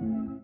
you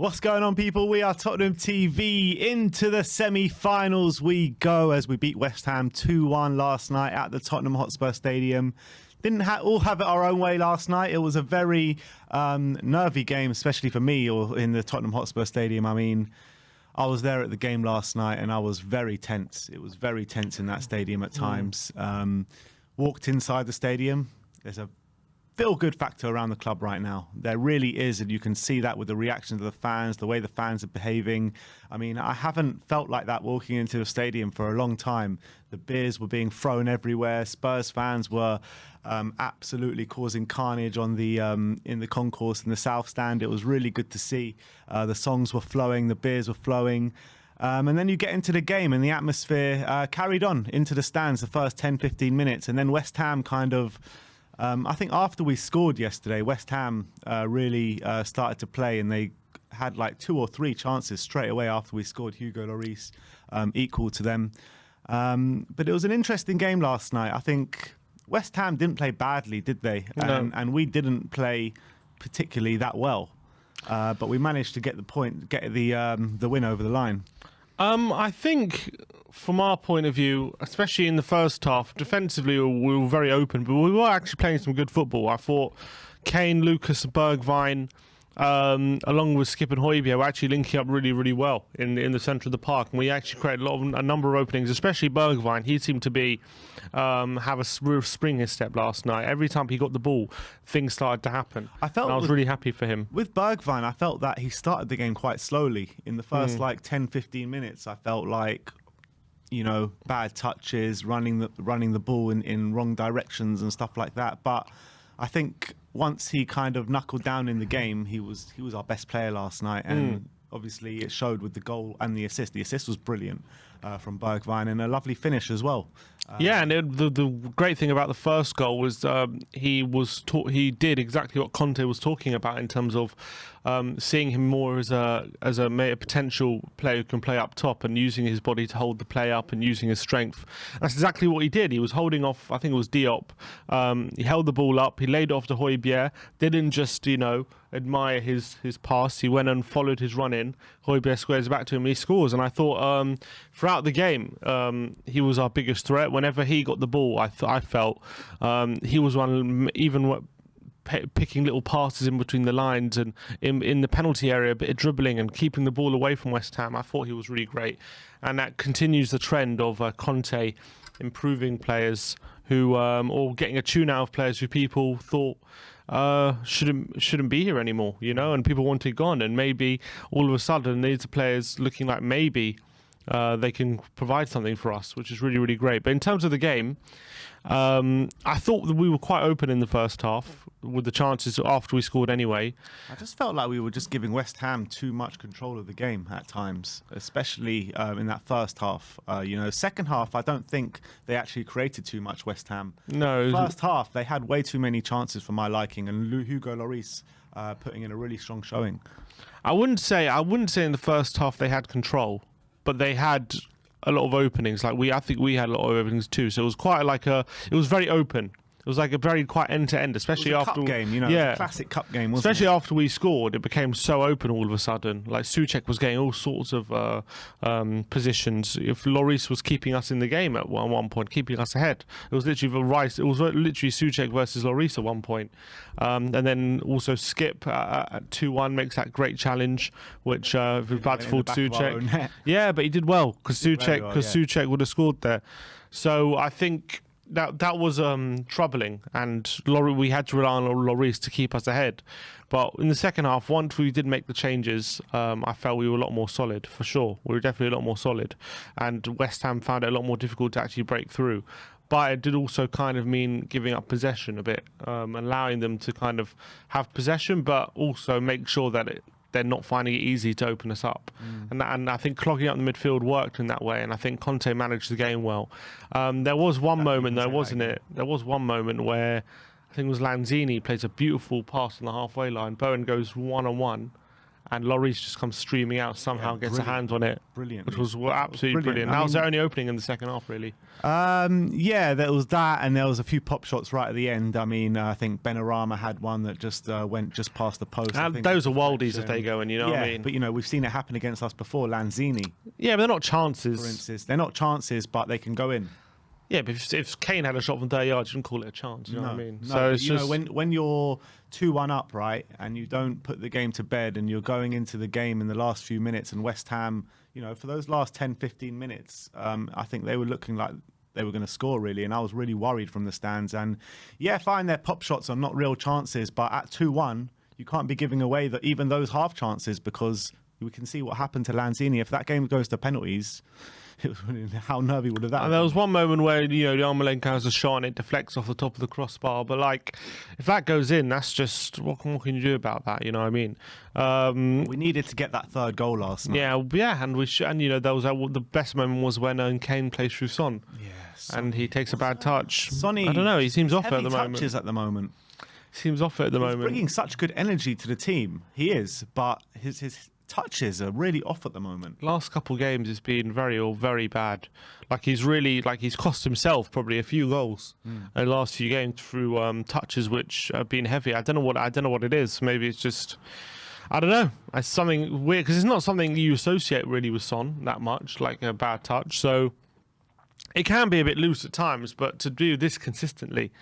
What's going on, people? We are Tottenham TV. Into the semi-finals we go as we beat West Ham 2-1 last night at the Tottenham Hotspur Stadium. Didn't all have it our own way last night. It was a very nervy game, especially for me, or in the Tottenham Hotspur Stadium. I mean, I was there at the game last night and I was very tense. It was very tense in that stadium at times. Walked inside the stadium. There's a feel-good factor around the club right now. There really is, and you can see that with the reaction of the fans, the way the fans are behaving. I mean, I haven't felt like that walking into a stadium for a long time. The beers were being thrown everywhere. Spurs fans were absolutely causing carnage on the in the concourse in the South Stand. It was really good to see. The songs were flowing, the beers were flowing. And then you get into the game and the atmosphere carried on into the stands the first 10-15 minutes, and then West Ham kind of... I think after we scored yesterday, West Ham really started to play, and they had like 2 or 3 chances straight away after we scored. Hugo Lloris equal to them. But it was an interesting game last night. I think West Ham didn't play badly, did they? No. And we didn't play particularly that well. But we managed to get the win over the line. I think from our point of view, especially in the first half, defensively we were very open, but we were actually playing some good football. I thought Kane, Lucas, Bergwijn, along with Skip and Højbjerg, were actually linking up really, really well in the centre of the park, and we actually created a number of openings, especially Bergwijn. He seemed to be have a real spring in his step last night. Every time he got the ball, things started to happen. I was really happy for him. With Bergwijn, I felt that he started the game quite slowly. In the first 10-15 minutes, I felt like, you know, bad touches, running the ball in wrong directions and stuff like that. But I think once he kind of knuckled down in the game, he was our best player last night, and obviously it showed with the goal and the assist. The assist was brilliant from Bergwijn, and a lovely finish as well. Yeah, and the great thing about the first goal was he did exactly what Conte was talking about in terms of seeing him more as a potential player who can play up top and using his body to hold the play up and using his strength. That's exactly what he did. He was holding off, I think it was Diop. He held the ball up, he laid it off to Højbjerg, didn't just, admire his pass. He went and followed his run in. Højbjerg squares back to him and he scores. And I thought throughout the game, he was our biggest threat. Whenever he got the ball, I felt he was one, even picking little passes in between the lines and in the penalty area, a bit of dribbling and keeping the ball away from West Ham. I thought he was really great. And that continues the trend of Conte improving players who, or getting a tune out of players who people thought shouldn't be here anymore, and people wanted gone. And maybe all of a sudden these are players looking like maybe they can provide something for us, which is really, really great. But in terms of the game, I thought that we were quite open in the first half with the chances after we scored anyway. I just felt like we were just giving West Ham too much control of the game at times, especially in that first half. Second half, I don't think they actually created too much, West Ham. No. First half, they had way too many chances for my liking, and Hugo Lloris putting in a really strong showing. I wouldn't say in the first half they had control, but they had a lot of openings. I think we had a lot of openings too. So it was quite it was very open. It was like a very quite end-to-end, especially it was a after... cup game, it was a classic cup game, wasn't especially it? after we scored, it became so open all of a sudden. Like, Souček was getting all sorts of positions. If Lloris was keeping us in the game at one point, keeping us ahead, it was literally Souček versus Lloris at one point. And then also Skip at 2-1 makes that great challenge, which was about to fall to Souček. Yeah, but he did well, because Souček would have scored there. So I think... That was troubling, and we had to rely on Lloris to keep us ahead. But in the second half, once we did make the changes, I felt we were a lot more solid, for sure. We were definitely a lot more solid, and West Ham found it a lot more difficult to actually break through. But it did also kind of mean giving up possession a bit, allowing them to kind of have possession, but also make sure that they're not finding it easy to open us up. And I think clogging up the midfield worked in that way, and I think Conte managed the game well. There was one moment though, wasn't it? There was one moment where I think it was Lanzini plays a beautiful pass on the halfway line. Bowen goes one-on-one, and Lloris just comes streaming out somehow, gets a hand on it, Brilliant. which was absolutely brilliant. That was the only opening in the second half, really. Yeah, there was that, and there was a few pop shots right at the end. I mean, I think Benrahma had one that just went just past the post. And those are worldies if they go in, you know what I mean? But, you know, we've seen it happen against us before. Lanzini, Yeah, but they're not chances. for instance. They're not chances, but they can go in. Yeah, but if Kane had a shot from 30 yards, you wouldn't call it a chance, you know what I mean? No, So it's you just... know, when you're 2-1 up, right, and you don't put the game to bed and you're going into the game in the last few minutes, and West Ham, you know, for those last 10, 15 minutes, I think they were looking like they were going to score, really, and I was really worried from the stands. And, yeah, fine, their pop shots are not real chances, but at 2-1, you can't be giving away even those half chances, because we can see what happened to Lanzini. If that game goes to penalties... How nervy would have that been? There was one moment where, you know, Yarmolenko has a shot and it deflects off the top of the crossbar. But, like, if that goes in, that's just... What can you do about that, you know what I mean? We needed to get that third goal last night. Yeah, and you know, there was the best moment was when Kane plays through Son. Yes. And he takes a bad touch. Sonny, I don't know, he seems off it at the heavy moment. touches at the moment. Seems off it at the He's moment. bringing such good energy to the team. He is, but his touches are really off at the moment. Last couple of games has been very bad. Like he's cost himself probably a few goals in the last few games through touches which have been heavy. I don't know what it is. Maybe it's just, I don't know. It's something weird because it's not something you associate really with Son that much, like a bad touch. So it can be a bit loose at times, but to do this consistently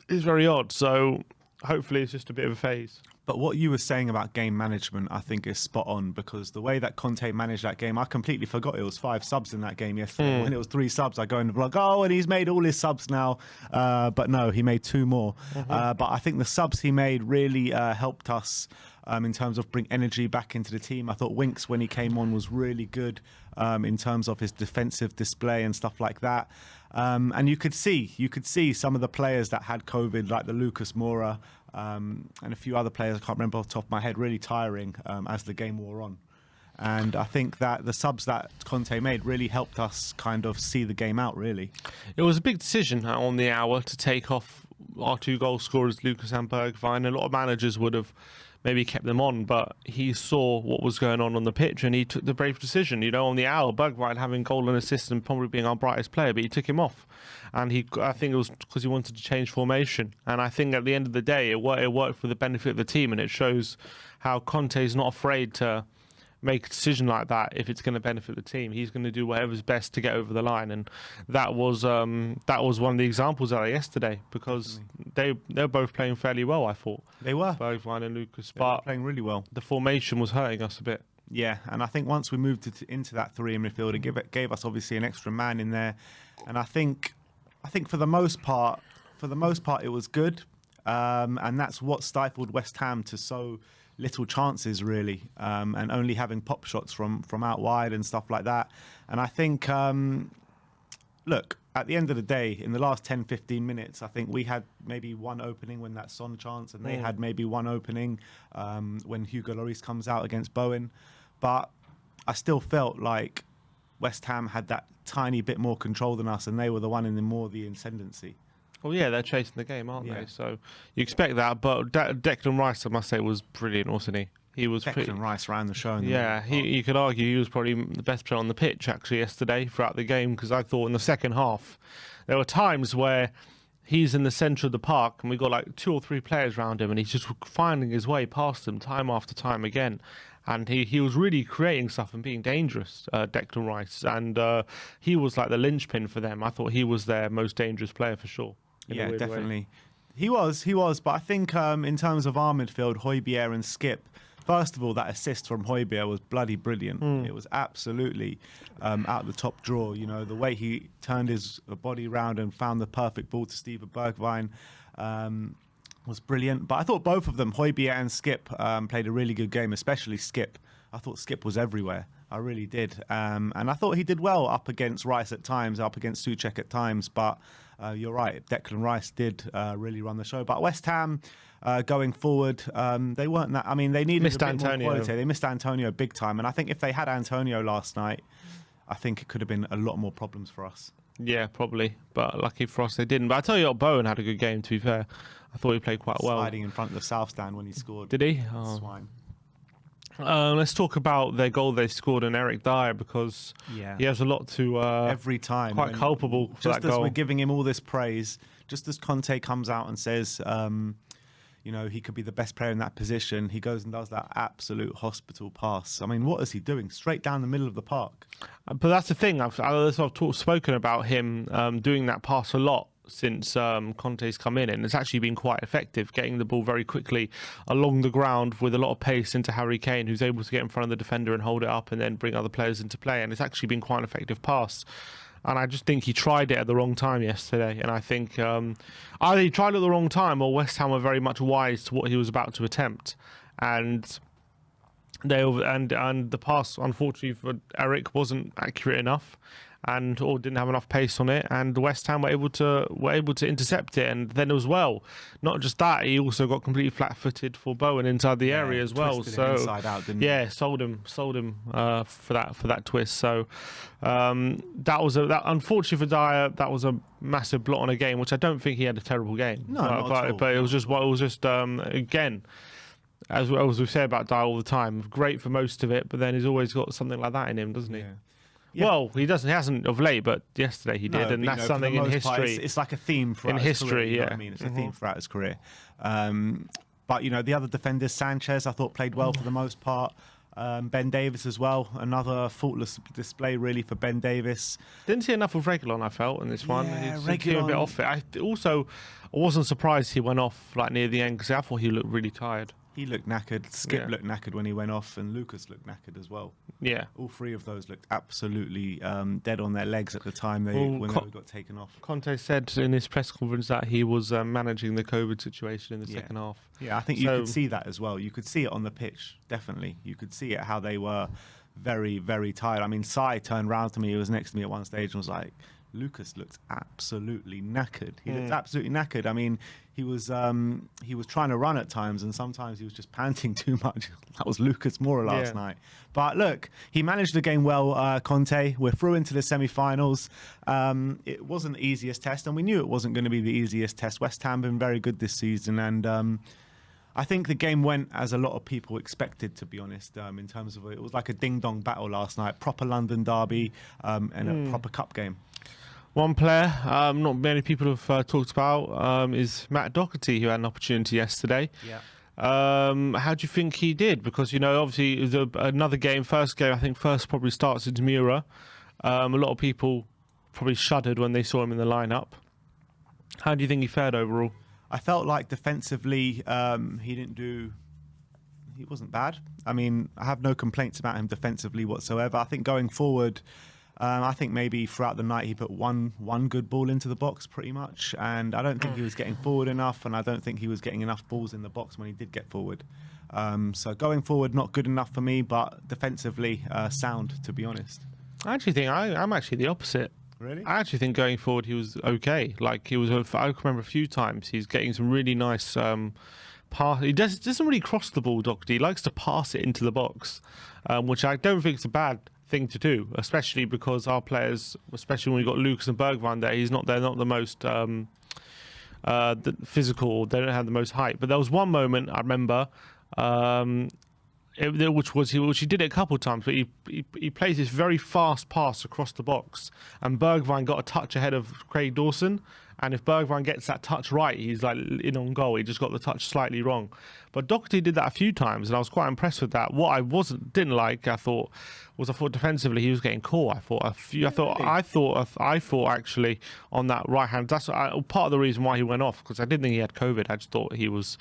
is very odd. So hopefully it's just a bit of a phase. But what you were saying about game management, I think, is spot on, because the way that Conte managed that game, I completely forgot it was 5 subs in that game yesterday. When it was 3 subs, I go in the blog, and he's made all his subs now. But no, he made 2 more. But I think the subs he made really helped us in terms of bring energy back into the team. I thought Winks, when he came on, was really good in terms of his defensive display and stuff like that. And you could see some of the players that had COVID, like the Lucas Moura, and a few other players, I can't remember off the top of my head, really tiring as the game wore on. And I think that the subs that Conte made really helped us kind of see the game out, really. It was a big decision on the hour to take off our 2 goal scorers, Lucas and Bergwijn. A lot of managers would have maybe kept them on, but he saw what was going on the pitch and he took the brave decision. You know, on the hour, Bergwijn having goal and assist and probably being our brightest player, but he took him off. And I think it was because he wanted to change formation. And I think at the end of the day, it worked for the benefit of the team, and it shows how Conte is not afraid to make a decision like that if it's going to benefit the team. He's going to do whatever's best to get over the line, and that was one of the examples of that yesterday, because they're both playing fairly well. I thought They were. Bergwijn and Lucas, They were but playing really well. the formation was hurting us a bit. Yeah, and I think once we moved into that 3 in midfield, it gave us obviously an extra man in there, and I think for the most part, it was good, and that's what stifled West Ham to so little chances, really, and only having pop shots from out wide and stuff like that. And I think, look, at the end of the day, in the last 10, 15 minutes, I think we had maybe one opening when that Son chance, and they had maybe one opening when Hugo Lloris comes out against Bowen. But I still felt like West Ham had that tiny bit more control than us, and they were the one in the ascendancy. Well, yeah, they're chasing the game, aren't Yeah. they? So you expect that. But Declan Rice, I must say, was brilliant, wasn't he? He was Declan Rice ran the show. In the Yeah, you could argue he was probably the best player on the pitch actually yesterday throughout the game, because I thought in the second half there were times where he's in the centre of the park and we've got like 2 or 3 players around him and he's just finding his way past them time after time again. And he was really creating stuff and being dangerous, Declan Rice. And he was like the linchpin for them. I thought he was their most dangerous player for sure. Yeah, definitely. He was. But I think in terms of our midfield, Højbjerg and Skip, first of all, that assist from Højbjerg was bloody brilliant. It was absolutely out the top drawer. You know, the way he turned his body round and found the perfect ball to Steven Bergwijn was brilliant. But I thought both of them, Højbjerg and Skip, played a really good game, especially Skip. I thought Skip was everywhere. I really did. And I thought he did well up against Rice at times, up against Souček at times. But you're right, Declan Rice did really run the show. But West Ham, going forward, they weren't that... I mean, they needed Missed a bit Antonio. more quality. They missed Antonio big time. And I think if they had Antonio last night, I think it could have been a lot more problems for us. Yeah, probably. But lucky for us, they didn't. But I tell you what, Bowen had a good game, to be fair. I thought he played quite well. Sliding in front of the South Stand when he scored. Did he? Oh. Swine. Let's talk about their goal they scored in Eric Dyer, because he has a lot to every time quite culpable for just that as goal. we're giving him all this praise, just as Conte comes out and says, you know, he could be the best player in that position, he goes and does that absolute hospital pass. I mean, what is he doing? Straight down the middle of the park. But that's the thing. I've spoken about him doing that pass a lot since Conte's come in, and it's actually been quite effective, getting the ball very quickly along the ground with a lot of pace into Harry Kane, who's able to get in front of the defender and hold it up and then bring other players into play. And it's actually been quite an effective pass. And I just think he tried it at the wrong time yesterday. And I think either he tried it at the wrong time, or West Ham were very much wise to what he was about to attempt. And the pass, unfortunately for Eric, wasn't accurate enough, or didn't have enough pace on it, and West Ham were able to intercept it. And then as well, not just that, he also got completely flat-footed for Bowen inside the area as well. So inside out, didn't he? sold him for that twist. So that unfortunately for Dyer, that was a massive blot on a game, which I don't think he had a terrible game. No, not at all. But it was just again, as we say about Dyer all the time, great for most of it, but then he's always got something like that in him, doesn't he? Yeah. Yeah. Well, he hasn't of late, but yesterday he did, and that's something in history. It's like a theme throughout his career, you know what I mean? It's a theme throughout his career. But you know, the other defenders, Sanchez, I thought played well for the most part. Ben Davis as well, another faultless display really for Ben Davis. Didn't see enough of Reguilon, I felt, in this one. Yeah, He came a bit off it. I wasn't surprised he went off like near the end, because I thought he looked really tired. He looked knackered. Skip looked knackered when he went off, and Lucas looked knackered as well. Yeah. All three of those looked absolutely dead on their legs at the time when they got taken off. Conte said in his press conference that he was managing the COVID situation in the second half. Yeah, I think you could see that as well. You could see it on the pitch, definitely. You could see it, how they were very, very tired. I mean, Sai turned round to me, he was next to me at one stage, and was like, Lucas looked absolutely knackered. He looked absolutely knackered. I mean, he was trying to run at times, and sometimes he was just panting too much. That was Lucas Moura last night. But look, he managed the game well, Conte. We're through into the semi-finals. It wasn't the easiest test, and we knew it wasn't going to be the easiest test. West Ham been very good this season, and I think the game went as a lot of people expected, to be honest, in terms of it was like a ding-dong battle last night, proper London derby, and a proper cup game. One player not many people have talked about is Matt Doherty, who had an opportunity yesterday. Yeah. How do you think he did? Because, you know, obviously it was another game, first game, I think first probably starts in Mura. A lot of people probably shuddered when they saw him in the lineup. How do you think he fared overall? I felt like defensively he wasn't bad. I mean, I have no complaints about him defensively whatsoever. I think going forward, I think maybe throughout the night he put one good ball into the box pretty much, and I don't think he was getting forward enough, and I don't think he was getting enough balls in the box when he did get forward. So going forward, not good enough for me, but defensively sound, to be honest. I actually think I'm actually the opposite. Really? I actually think going forward he was okay. Like I remember a few times he's getting some really nice pass. He doesn't really cross the ball, Doherty. He likes to pass it into the box, which I don't think is a bad thing to do, especially because our players, especially when we've got Lucas and Bergwijn there, they're not the most physical, they don't have the most height. But there was one moment I remember which he did it a couple of times, but he plays this very fast pass across the box, and Bergwijn got a touch ahead of Craig Dawson, and if Bergwijn gets that touch right, he's like in on goal. He just got the touch slightly wrong. But Doherty did that a few times, and I was quite impressed with that. What I didn't like, I thought defensively he was getting caught. I thought actually on that right hand. That's part of the reason why he went off, because I didn't think he had COVID. I just thought he was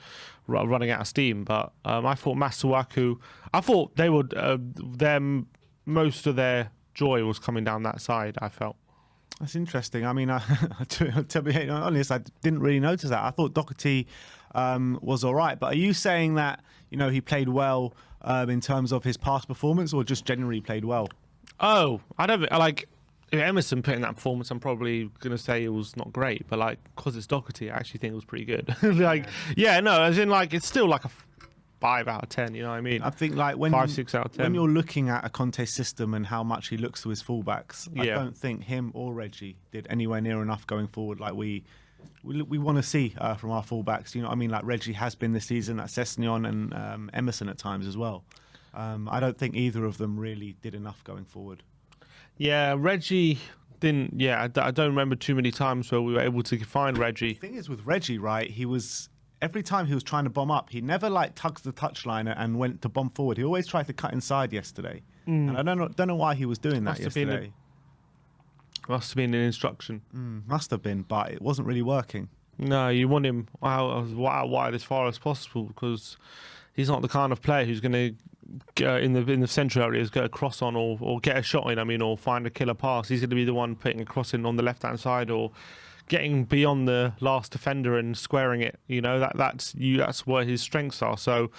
running out of steam. But I thought Masuaku, they would most of their joy was coming down that side, I felt. That's interesting. I mean, to be honest, I didn't really notice that. I thought Doherty was all right. But are you saying that, you know, he played well in terms of his past performance, or just generally played well? Oh, I don't like. If Emerson put in that performance, I'm probably going to say it was not great. But like, because it's Doherty, I actually think it was pretty good. As in like, it's still like a 5 out of 10, you know what I mean? I think like when 5-6 out of 10. When you're looking at a Conte system and how much he looks to his fullbacks, I don't think him or Reggie did anywhere near enough going forward like we want to see from our fullbacks. You know what I mean? Like Reggie has been this season, that's Sessegnon and Emerson at times as well. I don't think either of them really did enough going forward. Yeah, Reggie didn't. Yeah, I don't remember too many times where we were able to find Reggie. The thing is with Reggie, right? Every time he was trying to bomb up, he never like tugged the touchline and went to bomb forward. He always tried to cut inside yesterday, and I don't know why he was doing that yesterday. Must have been an instruction. Must have been, but it wasn't really working. No, you want him out wide as far as possible because he's not the kind of player who's going to in the central areas get a cross on or get a shot in. I mean, or find a killer pass. He's going to be the one putting a cross in on the left hand side or getting beyond the last defender and squaring it. You know that's where his strengths are. So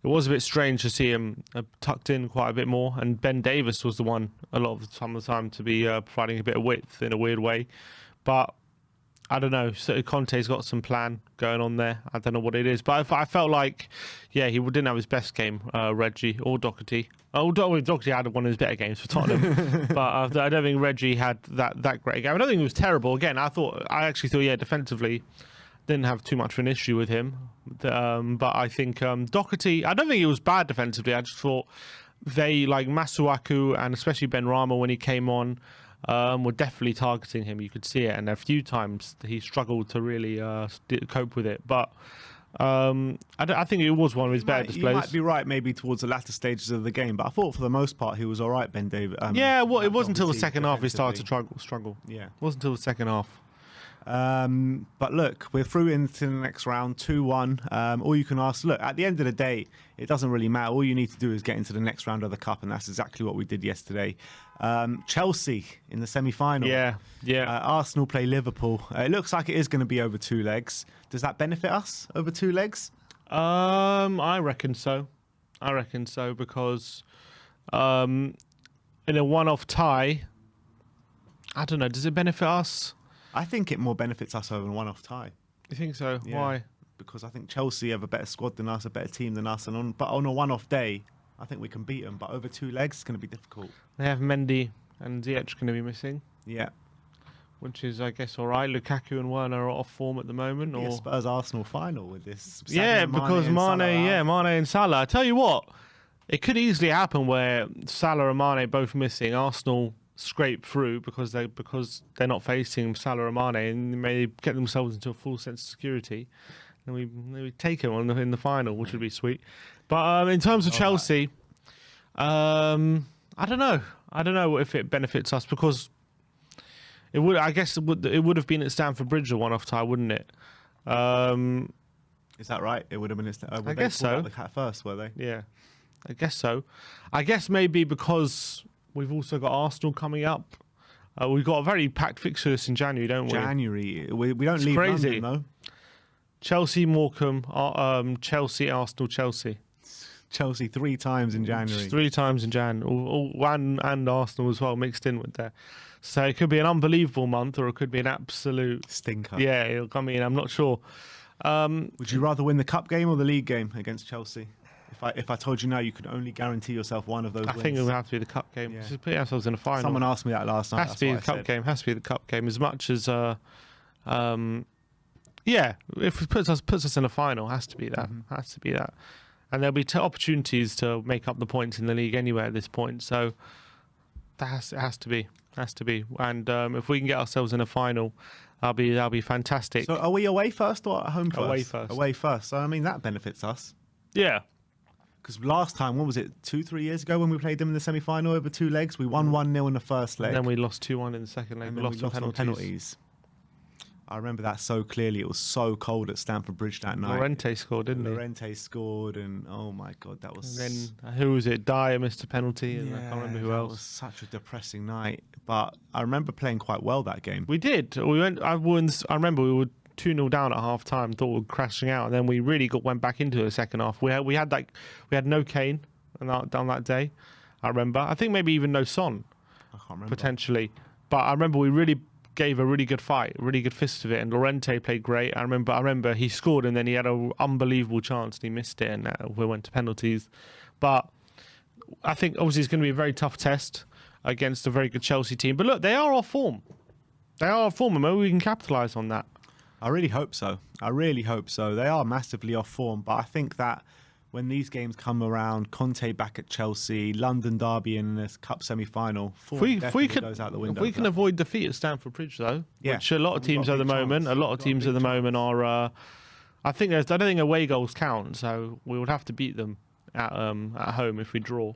it was a bit strange to see him tucked in quite a bit more. And Ben Davis was the one a lot of the time to be providing a bit of width in a weird way, but. I don't know. So Conte's got some plan going on there. I don't know what it is, but I felt like, yeah, he didn't have his best game, Reggie or Doherty. Doherty had one of his better games for Tottenham, but I don't think Reggie had that great game. I don't think it was terrible. Again, I actually thought, yeah, defensively, didn't have too much of an issue with him. But I think Doherty, I don't think he was bad defensively. I just thought they, like Masuaku and especially Ben Rama when he came on, were definitely targeting him. You could see it, and a few times he struggled to really cope with it. But I think it was one of his better displays. You might be right, maybe towards the latter stages of the game, but I thought for the most part he was all right, Ben Davis. Yeah, well, it wasn't until the second half he started to struggle. Yeah, it wasn't until the second half. But look, we're through into the next round, 2-1. All you can ask, look, at the end of the day, it doesn't really matter. All you need to do is get into the next round of the Cup, and that's exactly what we did yesterday. Chelsea in the semi-final. Yeah. Arsenal play Liverpool. It looks like it is going to be over 2 legs. Does that benefit us over 2 legs? I reckon so. Because in a one-off tie, I don't know, does it benefit us? I think it more benefits us over a one-off tie. You think so? Yeah, why? Because I think Chelsea have a better squad than us, a better team than us, but on a one-off day, I think we can beat them. But over 2 legs, it's going to be difficult. They have Mendy and Ziyech going to be missing. Yeah. Which is, I guess, all right. Lukaku and Werner are off form at the moment. Or Spurs Arsenal final with this. Because Mane and Salah. I tell you what, it could easily happen where Salah and Mane both missing. Arsenal scrape through because they're not facing Salah and Mane, and they may get themselves into a full sense of security. And we take them in the final, which would be sweet. But in terms of Chelsea, I don't know. I don't know if it benefits us because it would. I guess it would have been at Stamford Bridge a one-off tie, wouldn't it? Is that right? It would have been. I guess so. The cat first, were they? Yeah, I guess so. I guess maybe because we've also got Arsenal coming up. We've got a very packed fixtures in January, don't we? January. We don't leave London, though. Chelsea, Morecambe, Chelsea, Arsenal, Chelsea. Chelsea 3 times in January. 3 times in Jan. And Arsenal as well, mixed in with there. So it could be an unbelievable month or it could be an absolute stinker. Yeah, it'll come in. I'm not sure. Would you rather win the cup game or the league game against Chelsea? If I told you now, you could only guarantee yourself one of those wins. I think it would have to be the cup game. Yeah. Just put ourselves in a final. Someone asked me that last night. Has to be the cup game. Has to be the cup game. As much as yeah, if it puts us in a final, has to be that. Mm-hmm. Has to be that. And there'll be opportunities to make up the points in the league anyway at this point. So that has to be. And if we can get ourselves in a final, that'll be fantastic. So are we away first or at home first? Away first. Away first. So I mean that benefits us. Yeah. Because last time, what was it, 2-3 years ago when we played them in the semi-final over 2 legs? We won 1-0 in the first leg. And then we lost 2-1 in the second leg. And we lost on penalties. I remember that so clearly. It was so cold at Stamford Bridge that night. Llorente scored, didn't he? Llorente scored, and oh my God, that was... And then, who was it? Dyer missed a penalty, and I can't remember who else. It was such a depressing night. But I remember playing quite well that game. We did. I remember we were 2-0 down at half time, thought we were crashing out, and then we really went back into the second half. We had no Kane on that day, I remember. I think maybe even no Son, I can't remember. Potentially. But I remember we really gave a really good fight, a really good fist of it, and Llorente played great. I remember he scored, and then he had an unbelievable chance, and he missed it, and we went to penalties. But I think obviously it's going to be a very tough test against a very good Chelsea team. But look, they are off form. And maybe we can capitalise on that. I really hope so. They are massively off form, but I think that when these games come around, Conte back at Chelsea, London derby in this cup semi-final, If we can, goes out the window. if we can avoid defeat at Stamford Bridge, though, Yeah. which a lot of teams at the moment, are. I think I don't think away goals count, so we would have to beat them at home if we draw.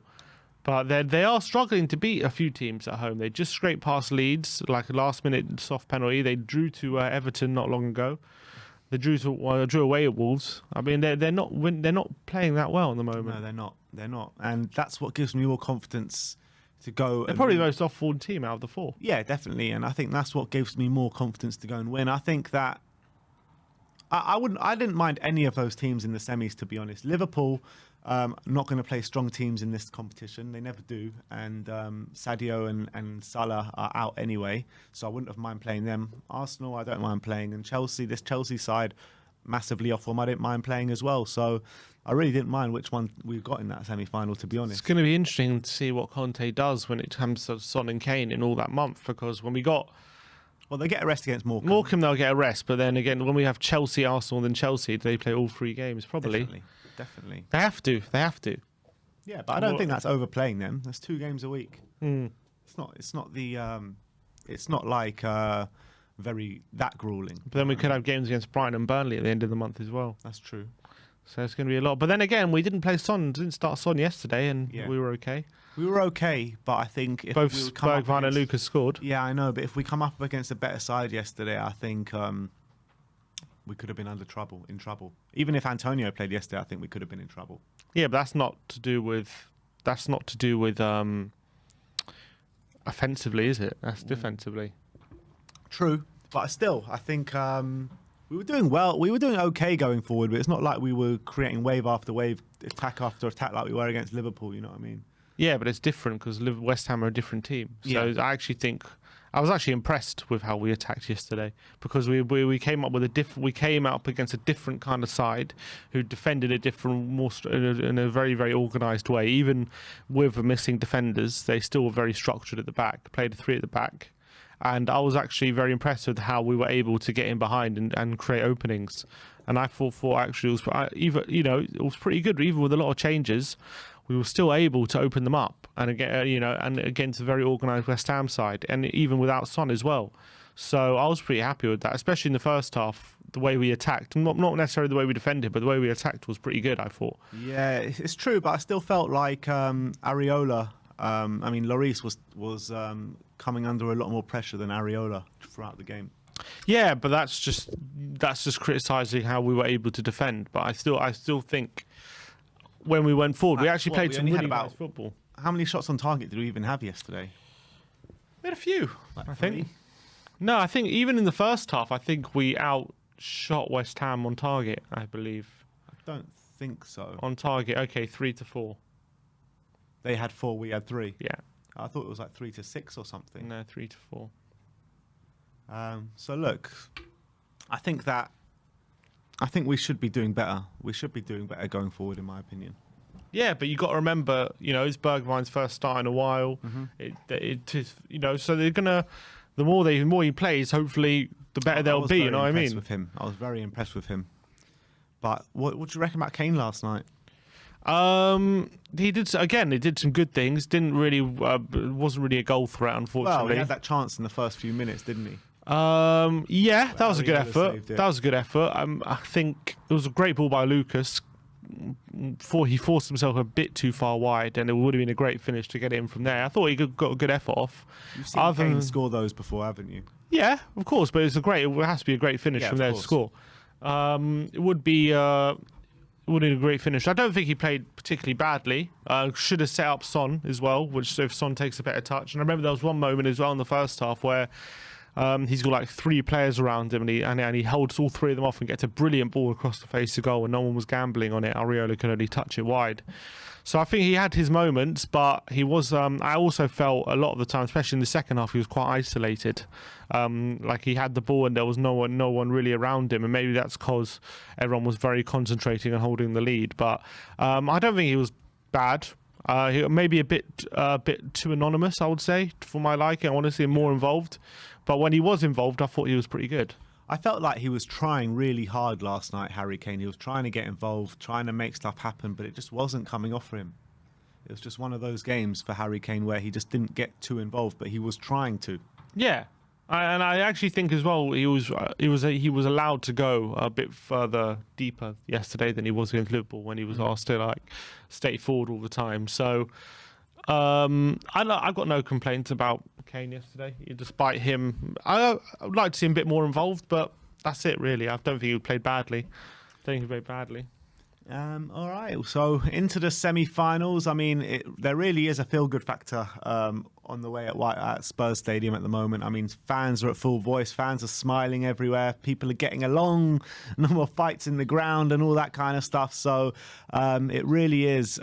But they are struggling to beat a few teams at home. They just scraped past Leeds, like a last-minute soft penalty. They drew to Everton not long ago. They drew away at Wolves. I mean, they're not playing that well at the moment. No, they're not. They're not, and that's what gives me more confidence to go. They're probably the most off-form team out of the four. Yeah, definitely, and I think that's what gives me more confidence to go and win. I think that I didn't mind any of those teams in the semis, to be honest. Liverpool. Not going to play strong teams in this competition. They never do. And Sadio and Salah are out anyway, so I wouldn't have mind playing them. Arsenal, I don't mind playing. And Chelsea, this Chelsea side, massively off form, I didn't mind playing as well. So I really didn't mind which one we've got in that semi-final, to be honest. It's going to be interesting to see what Conte does when it comes to Son and Kane in all that month, because when we got... Well, they get a rest against Morecambe. Morecambe, they'll get a rest, but then again, when we have Chelsea, Arsenal, then Chelsea, do they play all 3 games? Probably. Definitely. They have to. Yeah, but I don't think that's overplaying them. That's 2 games a week. Mm. It's not like very that grueling. But then we could have games against Brighton and Burnley at the end of the month as well. That's true. So it's going to be a lot. But then again, we didn't start Son yesterday, and we were okay. We were okay, but I think if both we come Bergwijn and Lucas scored. Yeah, I know, but if we come up against a better side yesterday, I think we could have been in trouble. Even if Antonio played yesterday, I think we could have been in trouble. Yeah, but that's not to do with offensively, is it? That's defensively. True, but still, I think we were doing well. We were doing okay going forward, but it's not like we were creating wave after wave, attack after attack like we were against Liverpool. You know what I mean? Yeah, but it's different because West Ham are a different team. So yeah. I actually think I was actually impressed with how we attacked yesterday, because we came up with we came up against a different kind of side who defended in a very, very organised way. Even with missing defenders, they still were very structured at the back. Played a 3 at the back. And I was actually very impressed with how we were able to get in behind and create openings. And I thought actually it was pretty good. Even with a lot of changes, we were still able to open them up, and again, and against a very organised West Ham side, and even without Son as well. So I was pretty happy with that, especially in the first half. The way we attacked, not necessarily the way we defended, but the way we attacked was pretty good, I thought. Yeah, it's true, but I still felt like Areola. Lloris was coming under a lot more pressure than Areola throughout the game. Yeah, but that's just criticising how we were able to defend. But I still think when we went forward, we actually played some really nice football. How many shots on target did we even have yesterday? We had a few, I think. No, I think even in the first half, I think we outshot West Ham on target, I believe. I don't think so. On target, okay, 3-4. They had 4, we had 3. Yeah. I thought it was like 3-6 or something. No, 3-4. So look, I think we should be doing better. We should be doing better going forward, in my opinion. Yeah, but you got to remember, it's Bergwijn's first start in a while. Mm-hmm. So they're gonna. The more he plays, hopefully, the better they'll be. You know what I mean? With him, I was very impressed with him. But what do you reckon about Kane last night? He did some good things. Didn't really, wasn't really a goal threat, unfortunately. Well, he had that chance in the first few minutes, didn't he? Yeah, that was a good effort. That was a good effort. I think it was a great ball by Lucas. He forced himself a bit too far wide, and it would have been a great finish to get in from there. I thought he got a good effort off. You've seen Kane score those before, haven't you? Yeah, of course, but it has to be a great finish from there to score. It would be a great finish. I don't think he played particularly badly. Should have set up Son as well, which if Son takes a better touch. And I remember there was one moment as well in the first half where he's got like 3 players around him, and he holds all 3 of them off and gets a brilliant ball across the face of goal, and no one was gambling on it. Areola could only touch it wide. So I think he had his moments, but he was. I also felt a lot of the time, especially in the second half, he was quite isolated. Like he had the ball and there was no one really around him, and maybe that's because everyone was very concentrating on holding the lead. But I don't think he was bad. Maybe a bit too anonymous, I would say, for my liking. I want to see him more involved. But when he was involved, I thought he was pretty good. I felt like he was trying really hard last night, Harry Kane. He was trying to get involved, trying to make stuff happen, but it just wasn't coming off for him. It was just one of those games for Harry Kane where he just didn't get too involved, but he was trying to. Yeah, and I actually think as well he was allowed to go a bit further deeper yesterday than he was against Liverpool when he was asked to like stay forward all the time. So I've got no complaints about Kane yesterday, despite him. I'd like to see him a bit more involved, but that's it really. I don't think he played badly. All right, so into the semi-finals. I mean, there really is a feel-good factor on the way at Spurs Stadium at the moment. I mean, fans are at full voice. Fans are smiling everywhere. People are getting along. No more fights in the ground and all that kind of stuff. So it really is.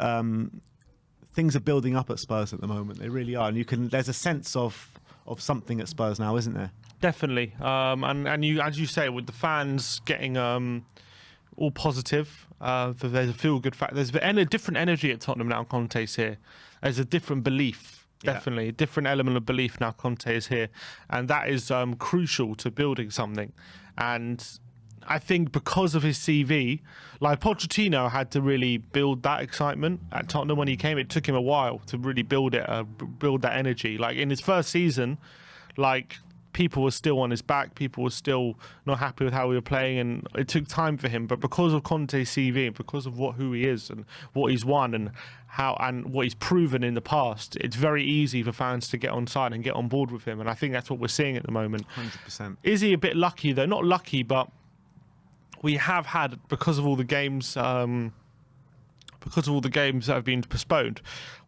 Things are building up at Spurs at the moment. They really are, and there's a sense of something at Spurs now, isn't there? Definitely. And you, as you say, with the fans getting all positive. There's a feel-good fact. There's a different energy at Tottenham now. Conte's here. There's a different belief, definitely. A different element of belief now Conte is here. And that is crucial to building something. And I think because of his CV, like Pochettino had to really build that excitement at Tottenham when he came. It took him a while to really build it, build that energy. Like in his first season, like people were still on his back. People were still not happy with how we were playing, and it took time for him. But because of Conte's CV, and because of who he is and what he's won and what he's proven in the past, it's very easy for fans to get on side and get on board with him. And I think that's what we're seeing at the moment. 100%. Is he a bit lucky though? Not lucky, but we have had, because of all the games that have been postponed,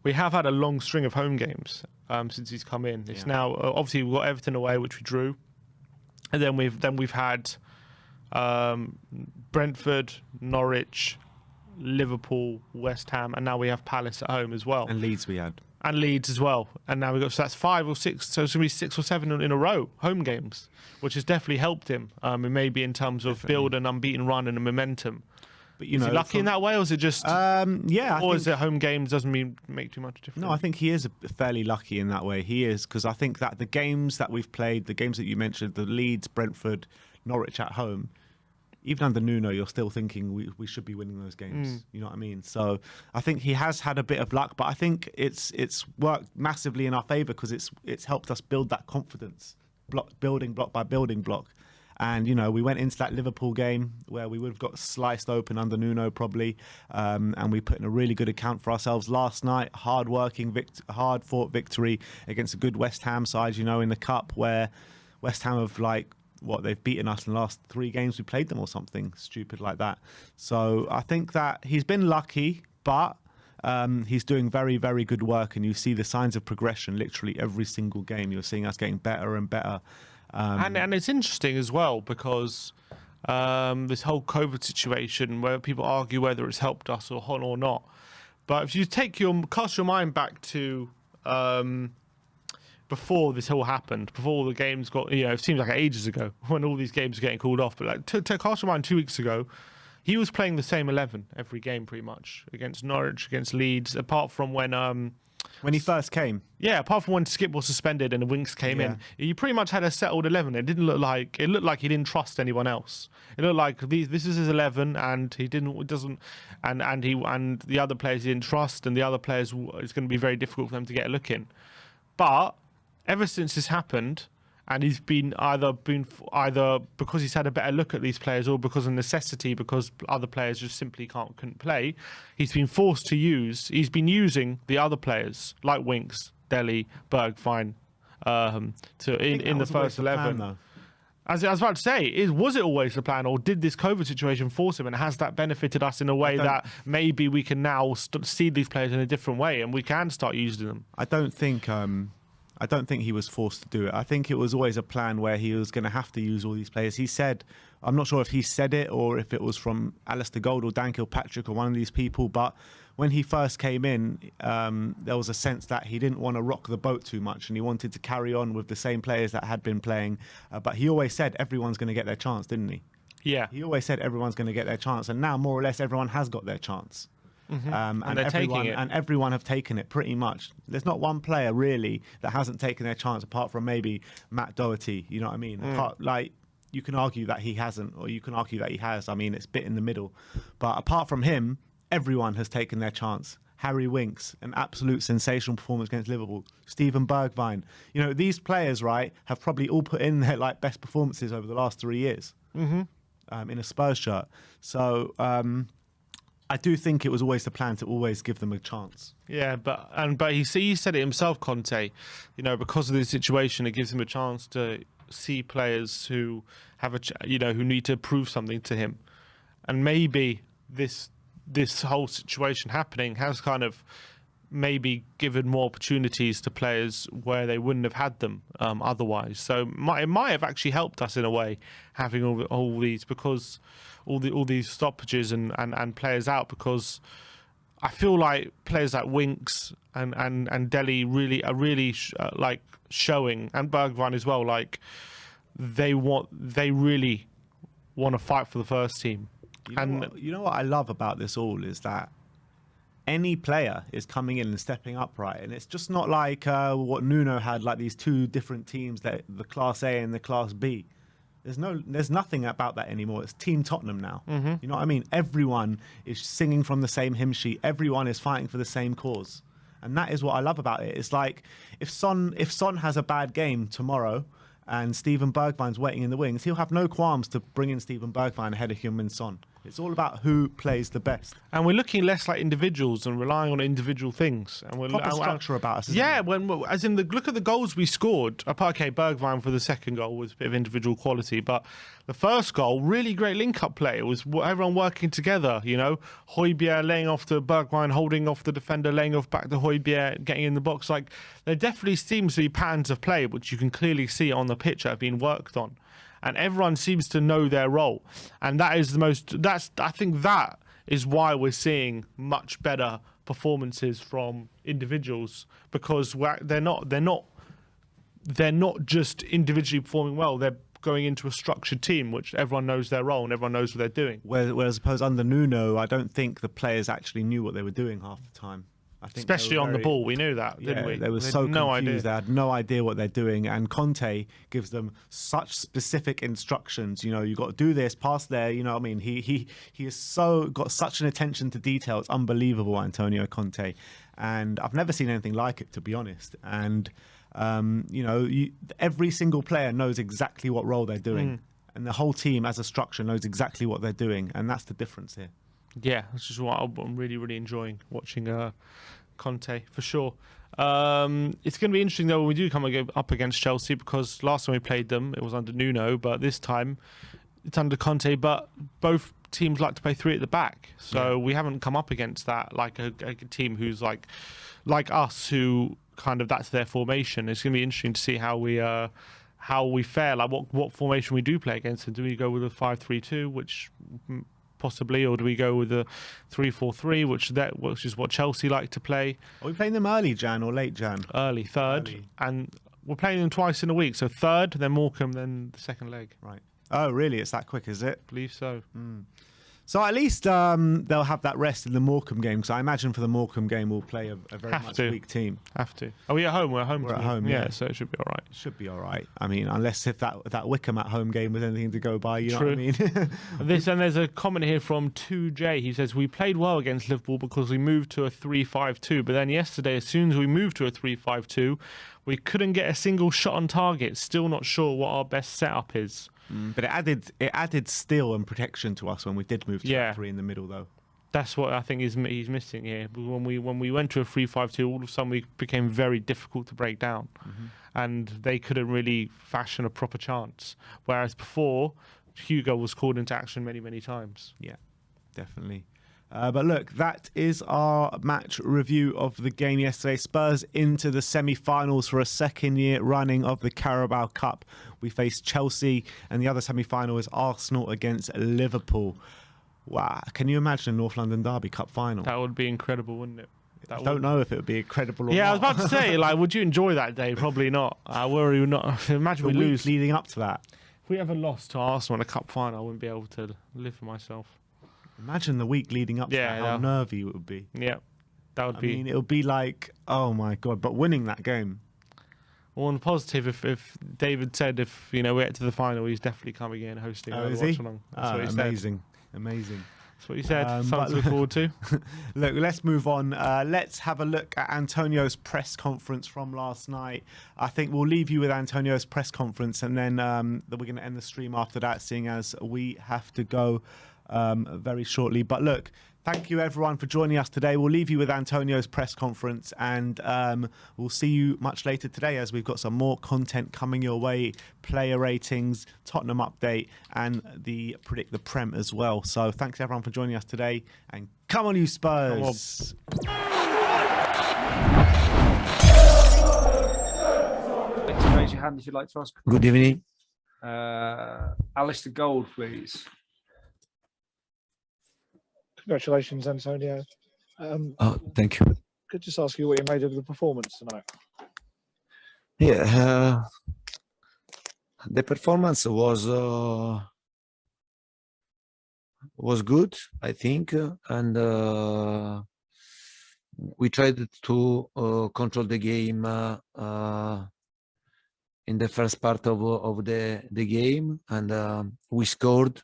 we have had a long string of home games since he's come in. It's now obviously we've got Everton away, which we drew, and then we've had Brentford, Norwich, Liverpool, West Ham, and now we have Palace at home as well. And Leeds we had. And Leeds as well. And now so that's 5 or 6, so it's going to be 6 or 7 in a row, home games, which has definitely helped him. And maybe in terms of build an unbeaten run and a momentum. But is he lucky in that way, or is it just is it home games doesn't make too much difference? No, I think he is fairly lucky in that way. He is, because I think that the games that we've played, the games that you mentioned, the Leeds, Brentford, Norwich at home, even under Nuno, you're still thinking we should be winning those games. You know what I mean? So I think he has had a bit of luck, but I think it's worked massively in our favour because it's helped us build that confidence, building block by building block. And, you know, we went into that Liverpool game where we would have got sliced open under Nuno probably, and we put in a really good account for ourselves last night. Hard-fought victory against a good West Ham side, you know, in the Cup, where West Ham have, they've beaten us in the last 3 games we played them or something stupid like that. So I think that he's been lucky, but he's doing very, very good work, and you see the signs of progression literally every single game. You're seeing us getting better and better. And it's interesting as well because this whole COVID situation where people argue whether it's helped us or not. But if you cast your mind back to before this all happened, before the games got, it seems like ages ago when all these games are getting called off. But to cast your mind 2 weeks ago, he was playing the same 11 every game pretty much against Norwich, against Leeds, apart from when he first came. Yeah, apart from when Skip was suspended and the Winks came in, he pretty much had a settled 11. It looked like he didn't trust anyone else. It looked like this is his 11, and and the other players he didn't trust, and the other players, it's going to be very difficult for them to get a look in. But ever since this happened, and he's been either because he's had a better look at these players, or because of necessity, because other players just simply couldn't play, he's been been using the other players like Winks, Dele, Bergwijn in the first 11. As I was about to say, was it always the plan, or did this COVID situation force him, and has that benefited us in a way that maybe we can now see these players in a different way and we can start using them? I don't think he was forced to do it. I think it was always a plan where he was going to have to use all these players. He said, I'm not sure if he said it or if it was from Alistair Gold or Dan Kilpatrick or one of these people, but when he first came in, there was a sense that he didn't want to rock the boat too much and he wanted to carry on with the same players that had been playing. But he always said everyone's going to get their chance, didn't he? Yeah. He always said everyone's going to get their chance. And now, more or less, everyone has got their chance. Mm-hmm. And they're taking it. And everyone have taken it pretty much. There's not one player really that hasn't taken their chance apart from maybe Matt Doherty. You know what I mean? you can argue that he hasn't, or you can argue that he has. I mean, it's a bit in the middle. But apart from him, everyone has taken their chance. Harry Winks, an absolute sensational performance against Liverpool. Steven Bergwijn. You know, these players, right, have probably all put in their like best performances over the last 3 years in a Spurs shirt. So I do think it was always the plan to always give them a chance. Yeah, but he said it himself, Conte. You know, because of this situation, it gives him a chance to see players who have who need to prove something to him, and maybe this whole situation happening has kind of maybe given more opportunities to players where they wouldn't have had them otherwise. So it might have actually helped us in a way, having all these, because all these stoppages and players out, because I feel like players like Winks and Dele are really like showing, and Bergwijn as well, like they really want to fight for the first team. You know what I love about this all is that any player is coming in and stepping up, right? And it's just not like what Nuno had, like these two different teams, that the Class A and the Class B. There's nothing about that anymore. It's Team Tottenham now. You know what I mean? Everyone is singing from the same hymn sheet. Everyone is fighting for the same cause, and that is what I love about it. It's like if Son has a bad game tomorrow, and Steven Bergwijn's waiting in the wings, he'll have no qualms to bring in Steven Bergwijn ahead of Heung-min Son. It's all about who plays the best. And we're looking less like individuals and relying on individual things. And we're proper structure about us, isn't yeah, it? as in look at the goals we scored. Okay, Bergwijn for the second goal was a bit of individual quality, but the first goal, really great link-up play. It was everyone working together, you know. Højbjerg laying off to Bergwijn, holding off the defender, laying off back to Højbjerg, getting in the box. Like, there definitely seems to be patterns of play, which you can clearly see on the pitch that have been worked on. And everyone seems to know their role, and that is I think that is why we're seeing much better performances from individuals, because they're not just individually performing well. They're going into a structured team, which everyone knows their role and everyone knows what they're doing. Whereas, suppose under Nuno, I don't think the players actually knew what they were doing half the time. I think especially on the ball, we knew that, didn't we? They were so confused. They had no idea what they're doing, and Conte gives them such specific instructions. You know, you got to do this, pass there. You know what I mean? He has got such an attention to detail. It's unbelievable, Antonio Conte, and I've never seen anything like it, to be honest. And every single player knows exactly what role they're doing, and the whole team as a structure knows exactly what they're doing, and that's the difference here. Yeah, that's just what I'm really, really enjoying watching Conte, for sure. It's going to be interesting, though, when we do come up against Chelsea, because last time we played them, it was under Nuno, but this time it's under Conte, but both teams like to play three at the back. So we haven't come up against that, like a team who's like us, who kind of that's their formation. It's going to be interesting to see how we fare, like what formation we do play against them. Do we go with a 5-3-2, which possibly, or do we go with a 3-4-3, which is what Chelsea like to play? Are we playing them early Jan or late Jan? Early, third. And we're playing them twice in a week, so third, then Morecambe, then the second leg. Right. Oh, really? It's that quick, is it? I believe so. So at least they'll have that rest in the Morecambe game, because I imagine for the Morecambe game we'll play a very much weak team. Have to. Are we at home? We're at home. We're at home, yeah. So it should be all right. Should be all right. I mean, unless if that Wickham at home game was anything to go by, you know what I mean? There's a comment here from 2J. He says, we played well against Liverpool because we moved to a 3-5-2, but then yesterday, as soon as we moved to a 3-5-2, we couldn't get a single shot on target. Still not sure what our best setup is. But it added steel and protection to us when we did move to three in the middle, though. That's what I think he's missing here. When we went to a 3-5-2, all of a sudden we became very difficult to break down, and they couldn't really fashion a proper chance. Whereas before, Hugo was called into action many, many times. Yeah, definitely. But look, that is our match review of the game yesterday. Spurs into the semi-finals for a second year running of the Carabao Cup. We face Chelsea, and the other semi-final is Arsenal against Liverpool. Wow, can you imagine a North London Derby Cup final? That would be incredible, wouldn't it? I don't know if it would be incredible or not. Yeah, I was about to say, like, would you enjoy that day? Probably not. I worry not. Imagine we lose. Leading up to that. If we ever lost to Arsenal in a cup final, I wouldn't be able to live for myself. Imagine the week leading up to that, how nervy it would be. Yeah, that would be. I mean, it would be like, oh my God, but winning that game. on the positive, if David said if we get to the final, he's definitely coming in hosting another watch along. That's what he amazing. said. Amazing. That's what he said. Something to look forward to. Look, let's move on. Let's have a look at Antonio's press conference from last night. I think we'll leave you with Antonio's press conference, and then we're going to end the stream after that, seeing as we have to go very shortly. But look, thank you everyone for joining us today. We'll leave you with Antonio's press conference, and we'll see you much later today as we've got some more content coming your way, player ratings, Tottenham update, and the Predict the Prem as well. So thanks everyone for joining us today, and come on you Spurs. Raise your hand if you'd like to ask. Good evening. Alistair Gold, please. Congratulations, Antonio. Thank you. Could just ask you what you made of the performance tonight? Yeah, the performance was good, I think, and we tried to control the game in the first part of the game, and we scored.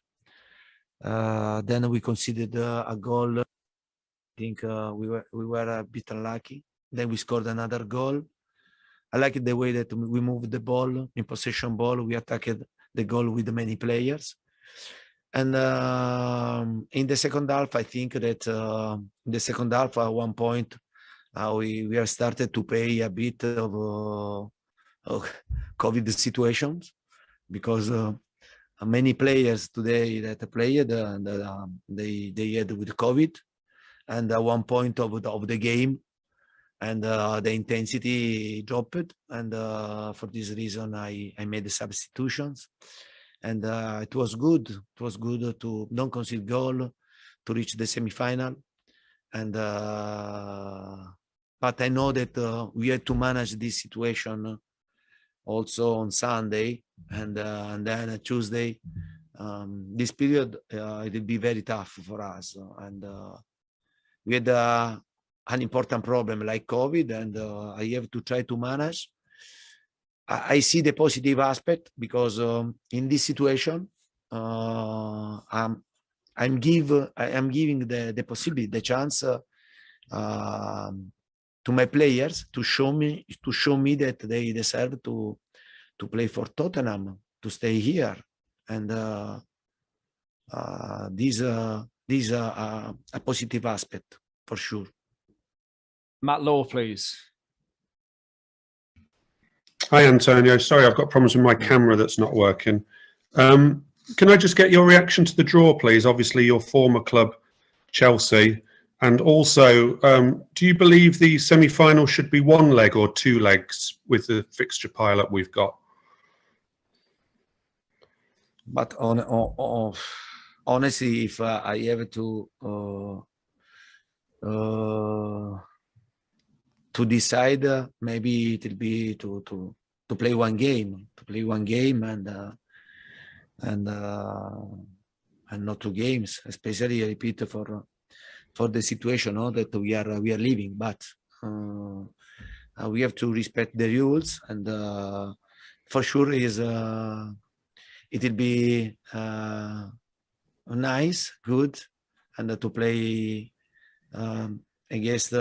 Then we conceded a goal. I think we were a bit unlucky. Then we scored another goal. I like the way that we moved the ball in possession ball. We attacked the goal with many players. And in the second half, I think that in the second half, at one point, we have started to pay a bit of COVID situations, because many players today that played, they had with COVID, and at one point of the game, and the intensity dropped, and for this reason I made the substitutions, and it was good. It was good to don't concede goal to reach the semi-final, and but I know that we had to manage this situation also on Sunday, and then Tuesday. This period it will be very tough for us, and we had an important problem like COVID, and I have to try to manage. I see the positive aspect, because in this situation I'm giving the possibility, the chance to my players to show me that they deserve to play for Tottenham, to stay here, and this is a positive aspect for sure. Matt Law, please. Hi, Antonio. Sorry, I've got problems with my camera that's not working. Can I just get your reaction to the draw, please? Obviously, your former club, Chelsea. And also, do you believe the semi-final should be one leg or two legs with the fixture pile-up we've got? But honestly, if I have to decide, maybe it will be to play one game, and not two games, especially I repeat for the situation that we are living. But we have to respect the rules, and for sure it will be nice, good, and to play against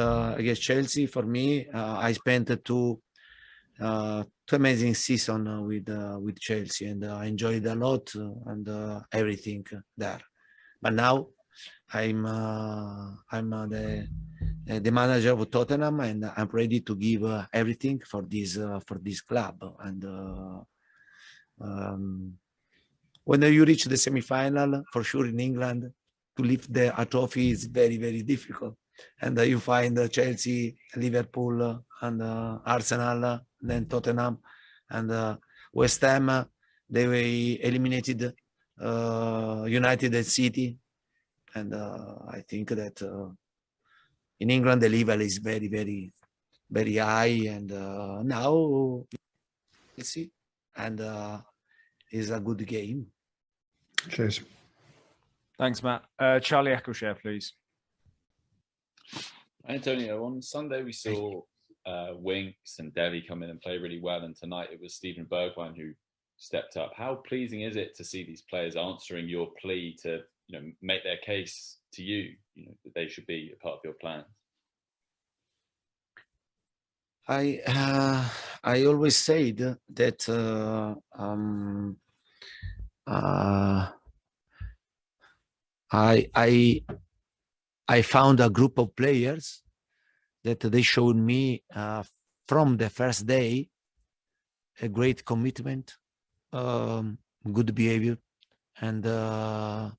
Chelsea. For me, I spent two amazing season with Chelsea, and I enjoyed a lot, and everything there. But now I'm the manager of Tottenham, and I'm ready to give everything for this club. And when you reach the semi-final, for sure in England, to lift a trophy is very, very difficult. And you find Chelsea, Liverpool, and Arsenal, then Tottenham, and West Ham. They were eliminated United and City. And I think that in England, the level is very, very, very high. And now, let's see. And it's a good game. Cheers. Thanks, Matt. Charlie Eccleshare, please. Antonio, on Sunday we saw Winks and Devi come in and play really well. And tonight it was Steven Bergwijn who stepped up. How pleasing is it to see these players answering your plea to, make their case to you, that they should be a part of your plan? I always said that I found a group of players that they showed me from the first day a great commitment, good behavior, and a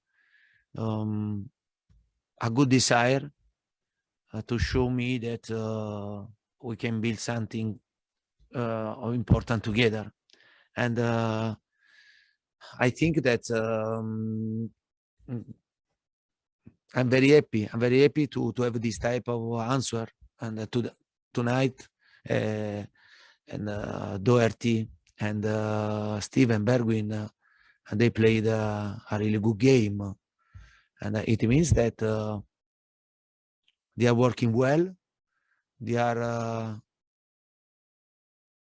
good desire to show me that we can build something important together. And I think that I'm very happy. I'm very happy to have this type of answer. And tonight, and Doherty and Steven Bergwijn, they played a really good game. And it means that they are working well. They are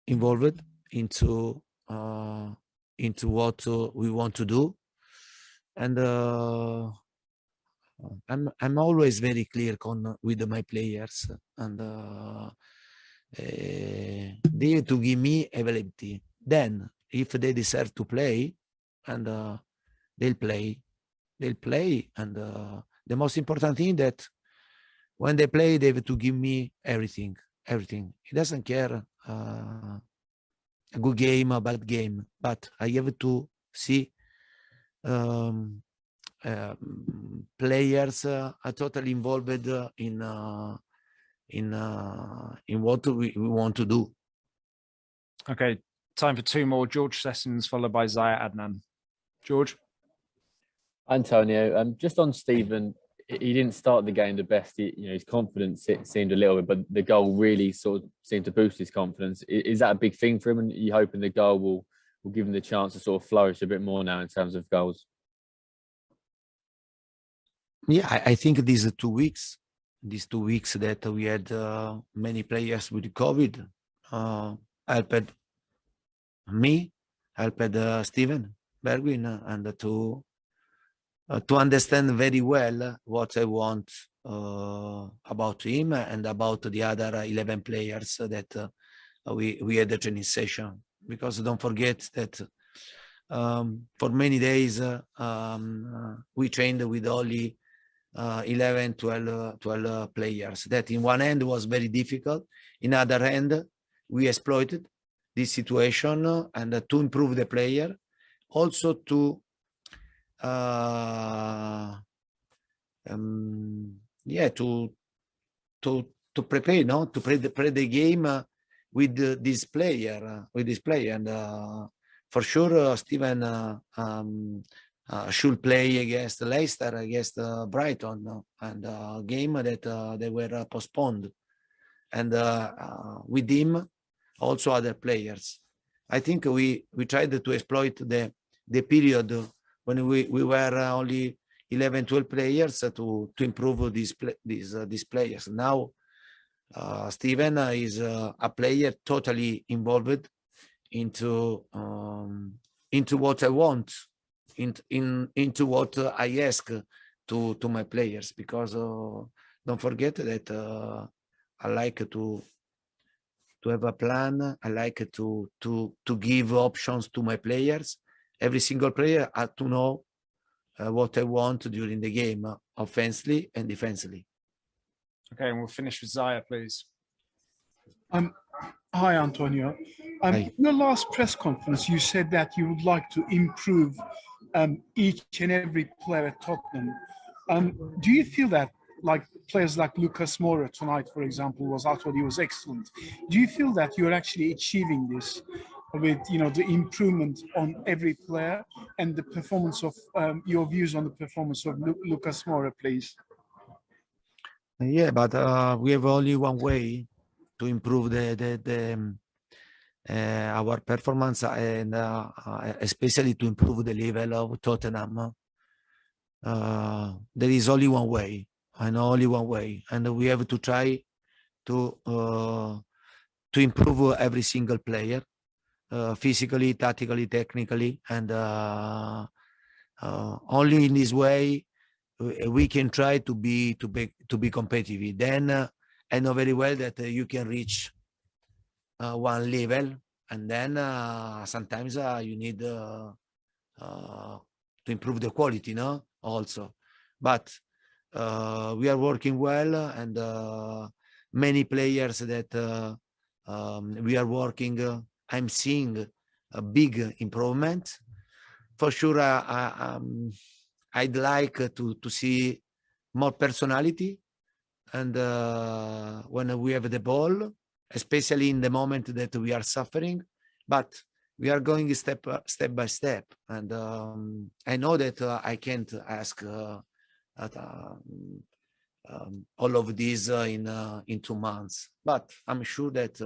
involved into what we want to do. And I'm always very clear with my players, and they have to give me availability. Then, if they deserve to play, and they'll play, and the most important thing that when they play, they have to give me everything. He doesn't care a good game, a bad game, but I have to see players are totally involved in what we want to do. Okay, time for two more. George Sessions followed by Zaya Adnan. George? Antonio, just on Steven, he didn't start the game the best. His confidence seemed a little bit, but the goal really sort of seemed to boost his confidence. Is that a big thing for him? And are you hoping the goal will give him the chance to sort of flourish a bit more now in terms of goals? Yeah, I think these 2 weeks that we had many players with COVID helped me, helped Steven Bergwijn, and to understand very well what I want about him and about the other 11 players that we had a training session. Because don't forget that for many days we trained with only 11, 12 players. That in one end was very difficult. In other hand, we exploited this situation and to improve the player, also to prepare, to play the game with this player, and for sure Steven should play against Leicester, against Brighton, and a game that they were postponed, and with him also other players. I think we tried to exploit the period when we were only 11, 12 players to improve these players. Now Steven is a player totally involved into what I want, into what I ask to my players, because don't forget that I like to have a plan. I like to give options to my players. Every single player has to know what I want during the game, offensively and defensively. Okay, and we'll finish with Zaya, please. Hi, Antonio. Hi. In the last press conference, you said that you would like to improve each and every player at Tottenham. Do you feel that, like players like Lucas Moura tonight, for example, I thought he was excellent. Do you feel that you're actually achieving this with the improvement on every player, and the performance of your views on the performance of Lucas Moura, please? Yeah, but we have only one way to improve our performance, and especially to improve the level of Tottenham. There is only one way, and only one way, and we have to try to to improve every single player, physically, tactically, technically, and only in this way we can try to be competitive. Then I know very well that you can reach one level, and then sometimes you need to improve the quality, no? Also, but we are working well, and many players that we are working. I'm seeing a big improvement. For sure, I'd like to see more personality, and when we have the ball, especially in the moment that we are suffering, but we are going step by step, and I know that I can't ask all of this in 2 months, but I'm sure that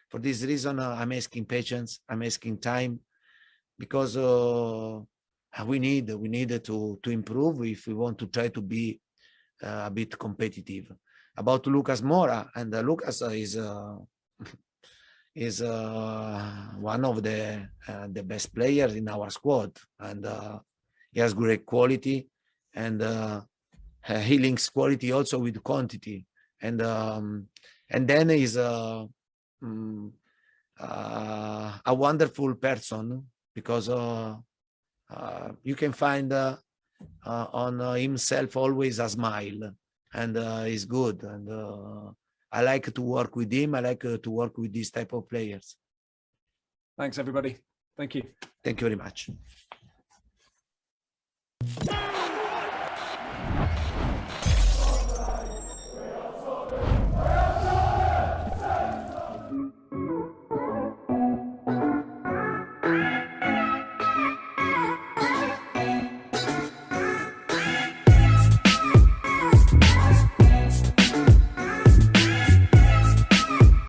for this reason I'm asking patience, I'm asking time, because we need to improve if we want to try to be a bit competitive. About Lucas Moura, and Lucas is one of the best players in our squad, and he has great quality, and he links quality also with quantity, and then he's a wonderful person, because you can find on himself always a smile, and he's good, and I like to work with him. I like to work with this type of players. Thanks, everybody. Thank you. Thank you very much.